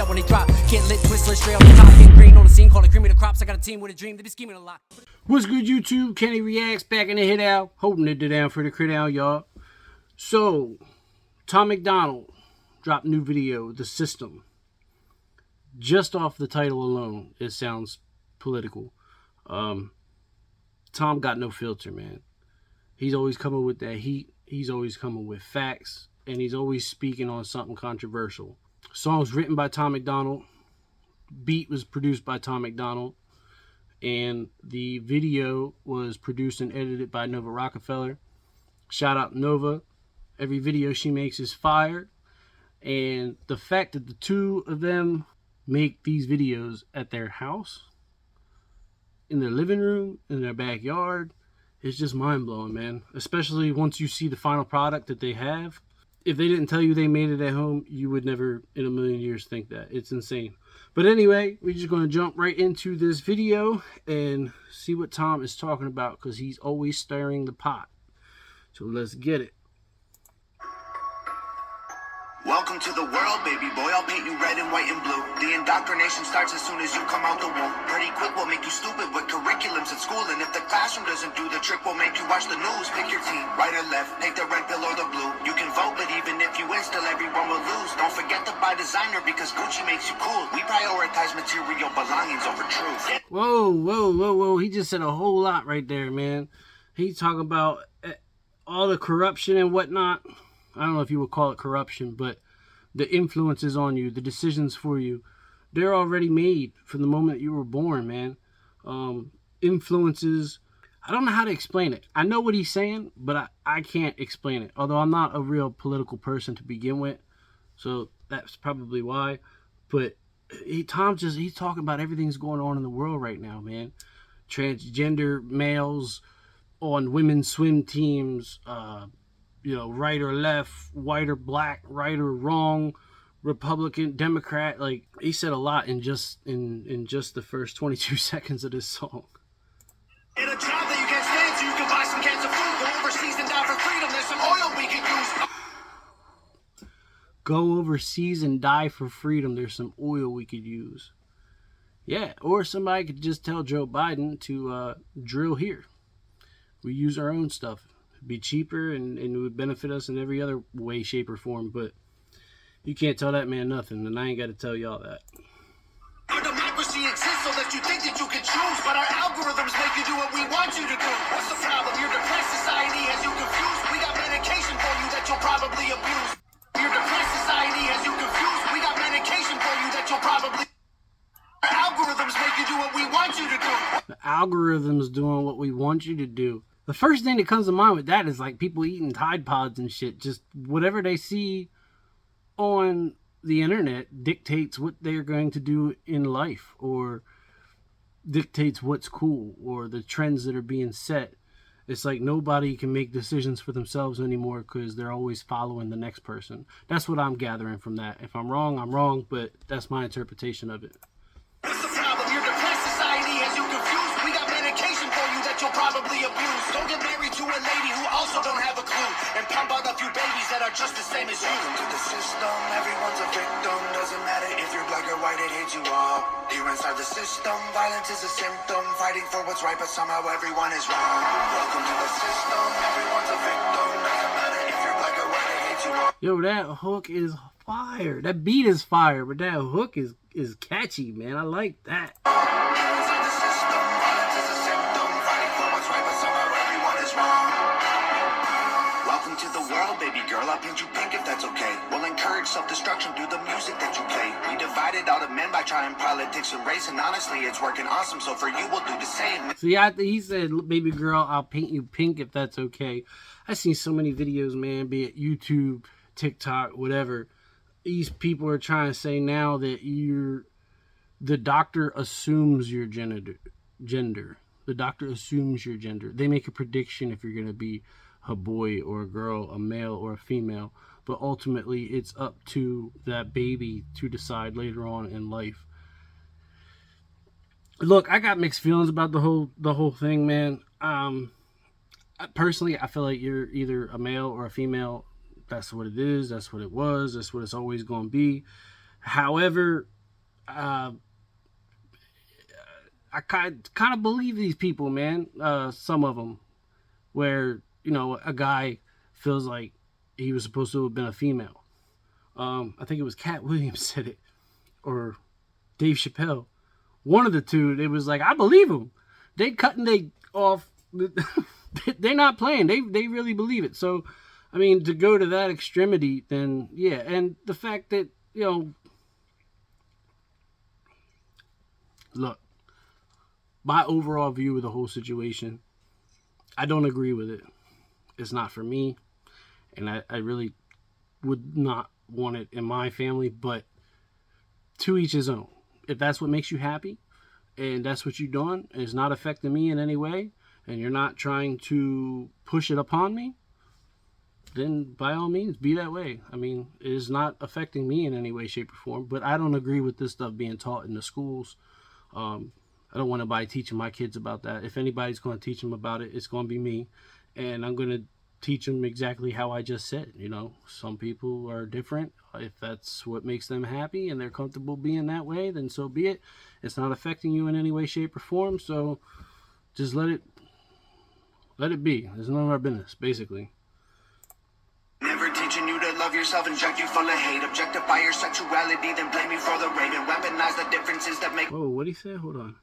shut when they drop. Get lit, twist, lit, straight off the top. Get green on the scene, call it cream of the crops. I got a team with a dream, they be scheming a lot. What's good, YouTube? Kenny Reactz back in the hit out, holding it down for the crit out, y'all. So, Tom MacDonald dropped new video, The System. Just off the title alone, it sounds political. Tom got no filter, man. He's always coming with that heat. He's always coming with facts. And he's always speaking on something controversial. Song's written by Tom MacDonald. Beat was produced by Tom MacDonald. And the video was produced and edited by Nova Rockafeller. Shout out Nova. Every video she makes is fire. And the fact that the two of them make these videos at their house, in their living room, in their backyard, is just mind-blowing, man. Especially once you see the final product that they have. If they didn't tell you they made it at home, you would never in a million years think that. It's insane. But anyway, we're just going to jump right into this video and see what Tom is talking about, because he's always stirring the pot. So let's get it. Welcome to the world, baby boy. I'll paint you red and white and blue. The indoctrination starts as soon as you come out the womb. Pretty quick, we'll make you stupid with curriculums at school. And if the classroom doesn't do the trick, we'll make you watch the news. Pick your team, right or left, take the red pill or the blue. You can vote, but even if you win, still everyone will lose. Don't forget to buy designer, because Gucci makes you cool. We prioritize material belongings over truth. Whoa, whoa, whoa, whoa. He just said a whole lot right there, man. He's talking about all the corruption and whatnot. I don't know if you would call it corruption, but the influences on you, the decisions for you, they're already made from the moment you were born, man. Influences, I don't know how to explain it. I know what he's saying, but I can't explain it. Although I'm not a real political person to begin with, so that's probably why. But he's talking about everything's going on in the world right now, man. Transgender males on women's swim teams, you know, right or left, white or black, right or wrong, Republican, Democrat. Like, he said a lot in just the first 22 seconds of this song. In a job that you can't stand, so you can buy some cans of food. Go overseas and die for freedom. There's some oil we can use. Go overseas and die for freedom. There's some oil we could use. Yeah, or somebody could just tell Joe Biden to drill here. We use our own stuff. Be cheaper and it would benefit us in every other way, shape, or form. But you can't tell that man nothing, and I ain't got to tell y'all that. Our democracy exists so that you think that you can choose, but our algorithms make you do what we want you to do. What's the problem? Your depressed society has you confused. We got medication for you that you'll probably abuse. Your depressed society has you confused. We got medication for you that you'll probably... Our algorithms make you do what we want you to do. The algorithm's doing what we want you to do. The first thing that comes to mind with that is like people eating Tide Pods and shit. Just whatever they see on the internet dictates what they're going to do in life, or dictates what's cool, or the trends that are being set. It's like nobody can make decisions for themselves anymore because they're always following the next person. That's what I'm gathering from that. If I'm wrong, but that's my interpretation of it. What's the problem? Your depressed society has you confused. We got medication for you that you'll probably abuse. Don't get married to a lady who also don't have a clue, and pump out a few babies that are just the same as you. Welcome to the system, everyone's a victim. Doesn't matter if you're black or white, it hits you all. You're inside the system, violence is a symptom. Fighting for what's right, but somehow everyone is wrong. Welcome to the system, everyone's a victim. Doesn't matter if you're black or white, it hits you all. Yo, that hook is fire. That beat is fire, but that hook is catchy, man. I like that. Welcome to the world, baby girl. I'll paint you pink if that's okay. We'll encourage self-destruction through the music that you play. We divided all the men by trying politics and race, and honestly, it's working awesome. So for you, we'll do the same. See, he said, baby girl, I'll paint you pink if that's okay. I've seen so many videos, man, be it YouTube, TikTok, whatever. These people are trying to say now that the doctor assumes your gender. The doctor assumes your gender. They make a prediction if you're going to be a boy or a girl, a male or a female. But ultimately, it's up to that baby to decide later on in life. Look, I got mixed feelings about the whole thing, man. Personally, I feel like you're either a male or a female. That's what it is. That's what it was. That's what it's always going to be. However, I kind of believe these people, man. Some of them, where a guy feels like he was supposed to have been a female. I think it was Cat Williams said it, or Dave Chappelle. One of the two. It was like, I believe them. They cutting they off. They're not playing. They really believe it. So, I mean, to go to that extremity, then yeah. And the fact that look, my overall view of the whole situation, I don't agree with it. It's not for me, and I really would not want it in my family, but to each his own. If that's what makes you happy, and that's what you're doing, and it's not affecting me in any way, and you're not trying to push it upon me, then by all means, be that way. I mean, it is not affecting me in any way, shape, or form, but I don't agree with this stuff being taught in the schools. I don't want anybody teaching my kids about that. If anybody's going to teach them about it, it's going to be me. And I'm going to teach them exactly how I just said. Some people are different. If that's what makes them happy and they're comfortable being that way, then so be it. It's not affecting you in any way, shape, or form. So just let it be. It's none of our business, basically. Never teaching you to love yourself, inject you full of hate, objectify your sexuality, then blame you for the rape, and weaponize the differences that make Whoa, what'd he say? Hold on.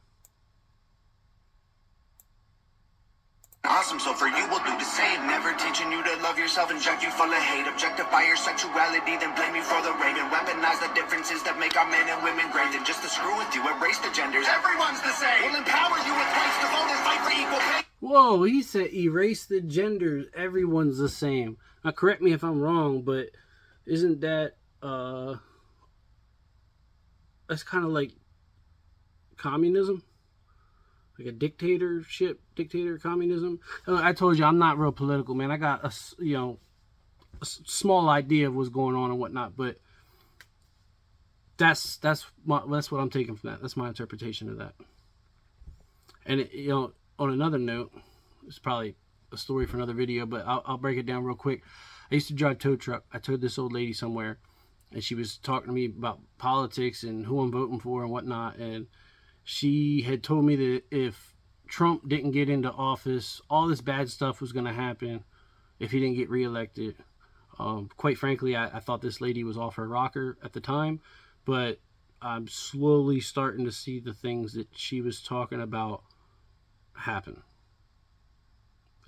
awesome, so for you we'll do the same. Never teaching you to love yourself, inject you full of hate, objectify your sexuality, then blame you for the rape, and weaponize the differences that make our men and women great. And just to screw with you, erase the genders. Everyone's the same. We'll empower you with rights to vote and fight for equal pay. Whoa, he said erase the genders. Everyone's the same. Now, correct me if I'm wrong, but isn't that, that's kind of like communism? Like a dictator communism? I told you, I'm not real political, man. I got a small idea of what's going on and whatnot, but that's what I'm taking from that. That's my interpretation of that. And, on another note, it's probably a story for another video, but I'll break it down real quick. I used to drive tow truck. I towed this old lady somewhere, and she was talking to me about politics and who I'm voting for and whatnot, and she had told me that if Trump didn't get into office, all this bad stuff was going to happen if he didn't get reelected. Quite frankly, I thought this lady was off her rocker at the time, but I'm slowly starting to see the things that she was talking about happen.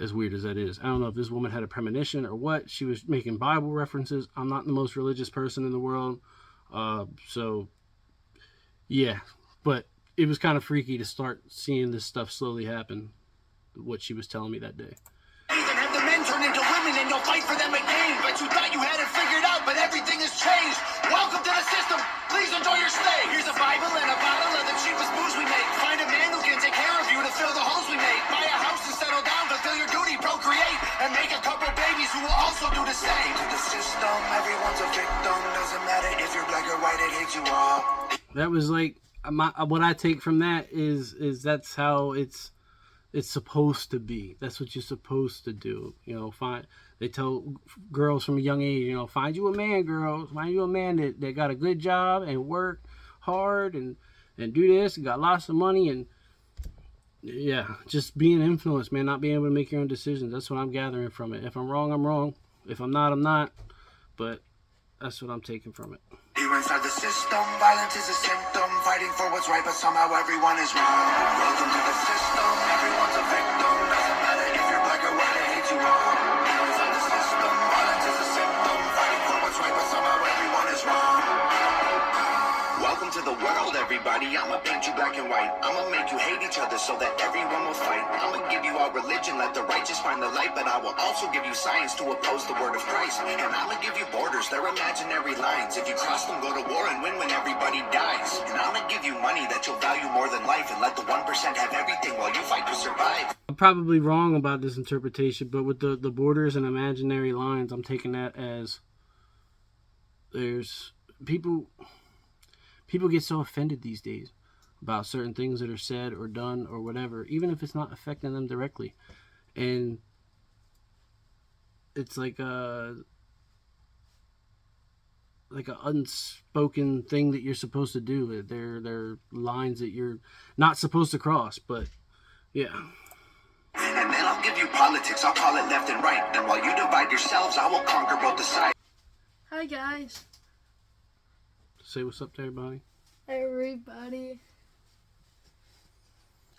As weird as that is. I don't know if this woman had a premonition or what. She was making Bible references. I'm not the most religious person in the world. So, yeah. But it was kind of freaky to start seeing this stuff slowly happen. What she was telling me that day. And have the men turn into women and you'll fight for them again. But you thought you had it figured out, but everything has changed. Welcome to the system. Please enjoy your stay. Here's a Bible and a bottle of the cheapest booze we make. Find a man who can take care of you to fill the holes we make. Buy a house and settle down, fulfill your duty, procreate, and make a couple babies who will also do the same. To the system, everyone's a victim. Doesn't matter if you're black or white, it hates you all. That was like, what I take from that is that's how it's supposed to be. That's what you're supposed to do. They tell girls from a young age, find you a man, girls. Find you a man that got a good job and work hard and do this and got lots of money. And yeah, just being influenced, man, not being able to make your own decisions. That's what I'm gathering from it. If I'm wrong, I'm wrong. If I'm not, I'm not. But that's what I'm taking from it. Here inside the system, violence is a symptom. Fighting for what's right, but somehow everyone is wrong. Welcome to the system, everyone's a victim. Doesn't matter if you're black or white, I hate you all. Here inside the system, violence is a symptom. Fighting for what's right, but somehow everyone is wrong. Welcome to the world, everybody. I'ma paint you black and white. I'ma make you hate each other so that everyone will fight. I'ma give you all religion, let the righteous find the light. But I will also give you science to oppose the word of Christ. And I'ma give you borders, they're imaginary lines. If you cross them, go to war and win when everybody dies. And I'ma give you money that you'll value more than life. And let the 1% have everything while you fight to survive. I'm probably wrong about this interpretation, but with the borders and imaginary lines, I'm taking that as there's people get so offended these days about certain things that are said or done or whatever, even if it's not affecting them directly. And it's like like an unspoken thing that you're supposed to do. They're lines that you're not supposed to cross. But yeah. And then I'll give you politics, I'll call it left and right. And while you divide yourselves, I will conquer both the sides. Hi guys. Say what's up to everybody. Everybody.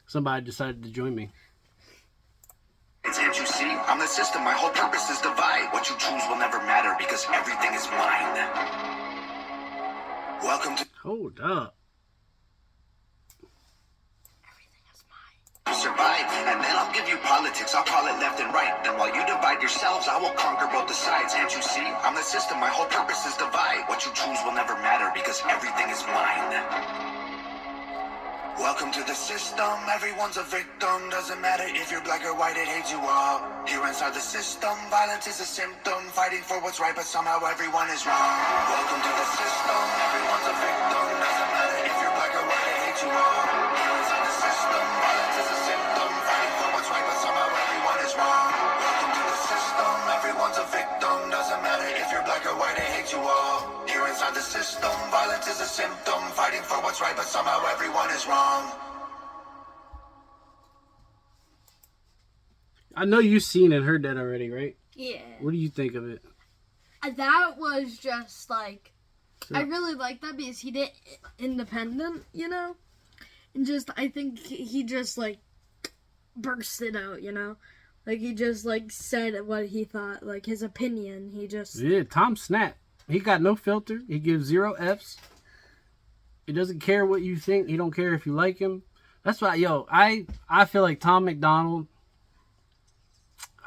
Somebody decided to join me. Can't you see? I'm the system, my whole purpose is divide. What you choose will never matter because everything is mine. Welcome to Hold up. survive, and then I'll give you politics, I'll call it left and right. And while you divide yourselves, I will conquer both the sides. Can't you see? I'm the system, my whole purpose is divide. What you choose will never matter because everything is mine. Welcome to the system, everyone's a victim. Doesn't matter if you're black or white, it hates you all. Here inside the system, violence is a symptom. Fighting for what's right, but somehow everyone is wrong. Welcome to the system, everyone's a victim. Doesn't matter if you're black or white, it hates you all. Here inside the system, violence is a symptom. Fighting for what's right, but somehow everyone is wrong. Welcome to the system, everyone's a victim. Doesn't matter if you're black or white, it hates you all. Here inside the system, violence is a symptom. Fighting for what's right, but somehow everyone is wrong. I know you've seen and heard that already, right? Yeah. What do you think of it? That was just like, I really like that because he did independent, you know? And just, I think he just like bursted out, you know? Like he just like said what he thought, like his opinion. He just... Yeah, Tom Snap. He got no filter. He gives 0 Fs. He doesn't care what you think. He don't care if you like him. That's why, I feel like Tom MacDonald...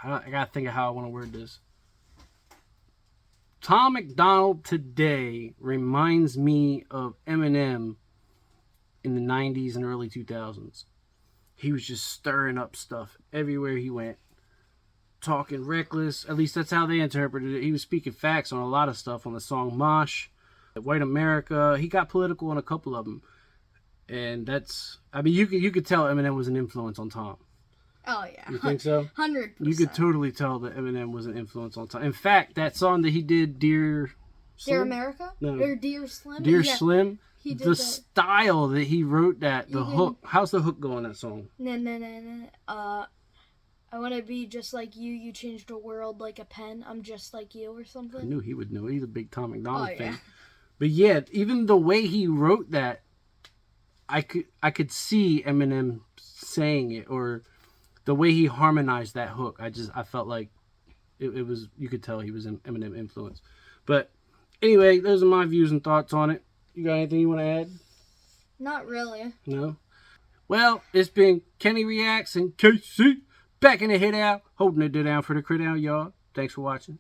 I gotta think of how I want to word this. Tom MacDonald today reminds me of Eminem in the 90s and early 2000s. He was just stirring up stuff everywhere he went. Talking reckless. At least that's how they interpreted it. He was speaking facts on a lot of stuff on the song Mosh, White America. He got political on a couple of them. And that's... I mean, you could tell Eminem was an influence on Tom. Oh, yeah. You think so? 100%. You could totally tell that Eminem was an influence on Tom. In fact, that song that he did, Dear Slim? Dear America? No. Or Dear Slim? Dear Yeah, Slim? he did The that. style that he wrote that, the hook. How's the hook go on that song? I want to be just like you. You changed the world like a pen. I'm just like you or something. I knew he would know. He's a big Tom MacDonald Oh, fan. yeah. But yeah, even the way he wrote that, I could see Eminem saying it, or the way he harmonized that hook. I felt like it was, you could tell he was an Eminem influence. But anyway, those are my views and thoughts on it. You got anything you want to add? Not really. No? Well, it's been Kenny Reactz and KC back in the hit out, holding it down for the crit out, y'all. Thanks for watching.